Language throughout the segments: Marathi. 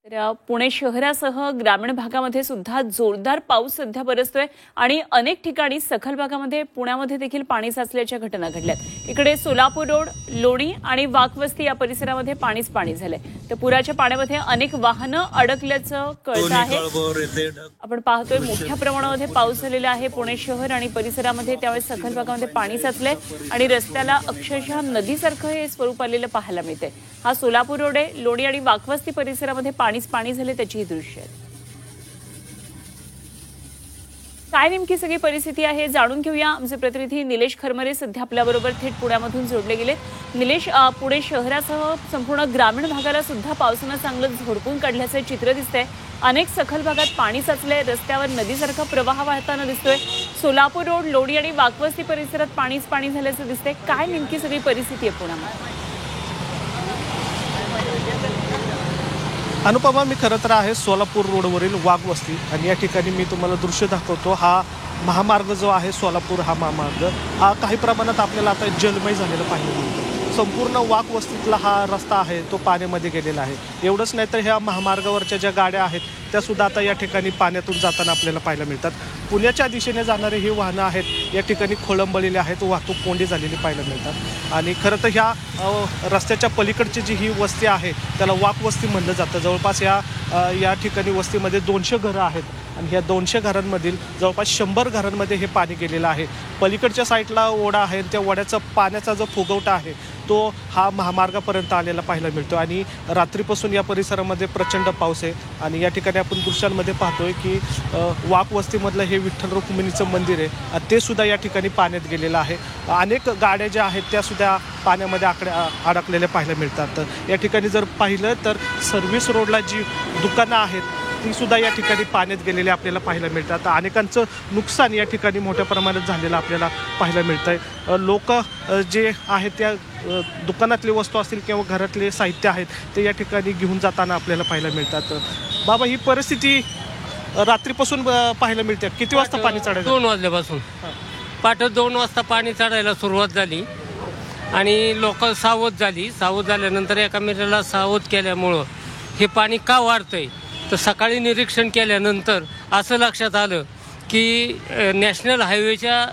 तर पुणे शहरासह ग्रामीण भागामध्ये सुद्धा जोरदार पाऊस सध्या बरसतोय आणि अनेक ठिकाणी सखल भागामध्ये पुण्यामध्ये देखील पाणी साचल्याच्या घटना घडल्यात। इकडे सोलापूर रोड, लोणी आणि वाकवस्ती या परिसरामध्ये पाणीच पाणी झालंय। तर पुराच्या पाण्यामध्ये अनेक वाहनं अडकल्याचं कळतं आहे। आपण पाहतोय मोठ्या प्रमाणामध्ये पाऊस झालेला आहे पुणे शहर आणि परिसरामध्ये, त्यामुळे सखल भागामध्ये पाणी साचलंय आणि रस्त्याला अक्षरशः नदीसारखं हे स्वरूप आलेलं पाहायला मिळतंय। हा सोलापूर रोड आहे, लोणी आणि वाकवस्ती परिसरामध्ये पाणीच पाणी झाले त्याची ही दृश्य आहेत। काय नेमकी सगळी परिस्थिती आहे जाणून घेऊया। आमचे प्रतिनिधी निलेश खरमरे सध्या आपल्याबरोबर थेट पुण्यामधून जोडले गेले। निलेश, पुणे शहरासह संपूर्ण ग्रामीण भागाला सुद्धा पावसानं चांगलं झोडपून काढल्याचं चित्र दिसतंय। अनेक सखल भागात पाणी साचलंय, रस्त्यावर नदीसारखा प्रवाह वाहताना दिसतोय। सोलापूर रोड, लोणी आणि वाकवस्ती परिसरात पाणीच पाणी झाल्याचं दिसतंय। काय नेमकी सगळी परिस्थिती आहे पुण्यामध्ये? अनुपमा, मी खरं तर आहे सोलापूर रोडवरील वाघवस्ती आणि या ठिकाणी मी तुम्हाला दृश्य दाखवतो। हा महामार्ग जो आहे सोलापूर, हा महामार्ग हा काही प्रमाणात आपल्याला आता जलमय झालेला पाहायला मिळतो। संपूर्ण वाघवस्तीतला हा रस्ता आहे तो पाण्यामध्ये गेलेला आहे। एवढंच नाही तर ह्या महामार्गावरच्या ज्या गाड्या आहेत त्या सुद्धा आता या ठिकाणी पाण्यातून जाताना आपल्याला पाहायला मिळतात। पुण्याच्या दिशेने जाणारे ही वाहनं आहेत या ठिकाणी खोळंबलेली आहेत, वाहतूक कोंडी झालेली पाहायला मिळतात। आणि खरं तर ह्या रस्त्याच्या पलीकडची जी ही वस्ती आहे त्याला वाघवस्ती म्हणलं जातं। जवळपास या ठिकाणी वस्तीमध्ये 200 घरं आहेत आणि ह्या 200 घरांमधील जवळपास 100 घरांमध्ये हे पाणी गेलेलं आहे। पलीकडच्या साईडला ओढा आहे, त्या ओढ्याचा पाण्याचा जो फुगवटा आहे तो हा महामार्गापर्यंत आलेला पाहायला मिळतो। आणि रात्रीपासून या परिसरामध्ये प्रचंड पाऊस आहे आणि या ठिकाणी आपण दृश्यांमध्ये पाहतोय की वाघवस्तीमधलं हे विठ्ठल रुक्मिणीचं मंदिर आहे ते सुद्धा या ठिकाणी पाण्यात गेलेलं आहे। अनेक गाड्या ज्या आहेत त्या सुद्धा पाण्यामध्ये अडकलेल्या पाहायला मिळतात। या ठिकाणी जर पाहिलं तर सर्व्हिस रोडला जी दुकानं आहेत ती सुद्धा या ठिकाणी पाण्यात गेलेले आपल्याला पाहायला मिळतात। अनेकांचं नुकसान या ठिकाणी मोठ्या प्रमाणात झालेलं आपल्याला पाहायला मिळतंय। लोक जे आहेत त्या दुकानातले वस्तू असतील किंवा घरातले साहित्य आहेत ते या ठिकाणी घेऊन जाताना आपल्याला पाहायला मिळतात। बाबा, ही परिस्थिती रात्रीपासून पाहायला मिळते। किती वाजता पाणी चढायचं? 2 वाजल्यापासून पाठ 2 वाजता पाणी चढायला सुरुवात झाली आणि लोक सावध झाली। सावध झाल्यानंतर एकमेकाला सावध केल्यामुळं हे पाणी का वाढतंय तर सकाळी निरीक्षण केल्यानंतर असं लक्षात आलं की नॅशनल हायवेच्या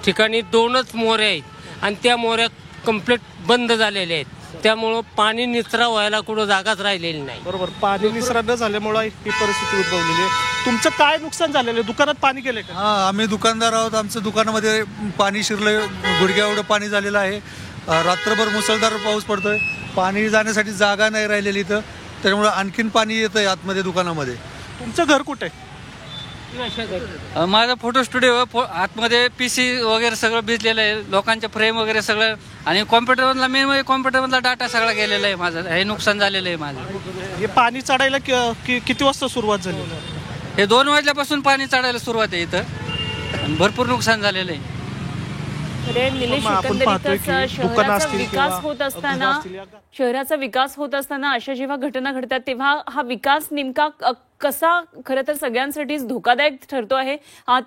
ठिकाणी 2च मोऱ्या आहेत आणि त्या मोऱ्या कंप्लीट बंद झालेल्या आहेत। त्यामुळं पाणी निचरा व्हायला कुठं जागाच राहिलेली नाही। बरोबर, पाणी निचरा न झाल्यामुळे ही परिस्थिती उद्भवलेली आहे। तुमचं काय नुकसान झालेलं आहे? दुकानात पाणी गेले का? हां, आम्ही दुकानदार आहोत। आमचं दुकानामध्ये पाणी शिरलं, गुडघ्या एवढं पाणी झालेलं आहे। रात्रभर मुसळधार पाऊस पडतोय, पाणी जाण्यासाठी जागा नाही राहिलेली इथं, त्यामुळे आणखीन पाणी येतंय आतमध्ये दुकानामध्ये। तुमचं घर कुठे आहे? माझा फोटो स्टुडिओ आतमध्ये PC वगैरे सगळं भिजलेलं आहे, लोकांचे फ्रेम वगैरे सगळं, आणि कॉम्प्युटरमधला मेन म्हणजे कॉम्प्युटरमधला डाटा सगळा गेलेला आहे माझं। हे नुकसान झालेलं आहे माझं। हे पाणी चढायला किती वाजता सुरुवात झाली? हे 2 वाजल्यापासून पाणी चढायला सुरुवात आहे इथं आणि भरपूर नुकसान झालेलं आहे। निलेश, एकंदरीतच शहराचा विकास होत असताना अशा जेव्हा घटना घडतात तेव्हा हा विकास नेमका कसा खरं तर सगळ्यांसाठीच धोकादायक ठरतो आहे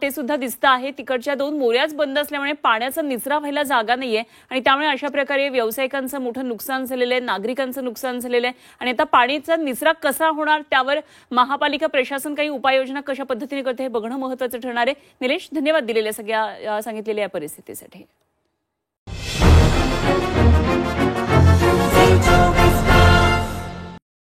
ते सुद्धा दिसतं आहे। तिकडच्या 2 मोऱ्याच बंद असल्यामुळे पाण्याचा निचरा व्हायला जागा नाहीये आणि त्यामुळे अशा प्रकारे व्यावसायिकांचं मोठं नुकसान झालेलं आहे, नागरिकांचं नुकसान झालेलं आहे आणि आता पाण्याचा निचरा कसा होणार त्यावर महापालिका प्रशासन काही उपाययोजना कशा पद्धतीने करते हे बघणं महत्त्वाचं ठरणार आहे। निलेश, धन्यवाद दिलेल्या सगळ्या सांगितलेल्या या परिस्थितीसाठी।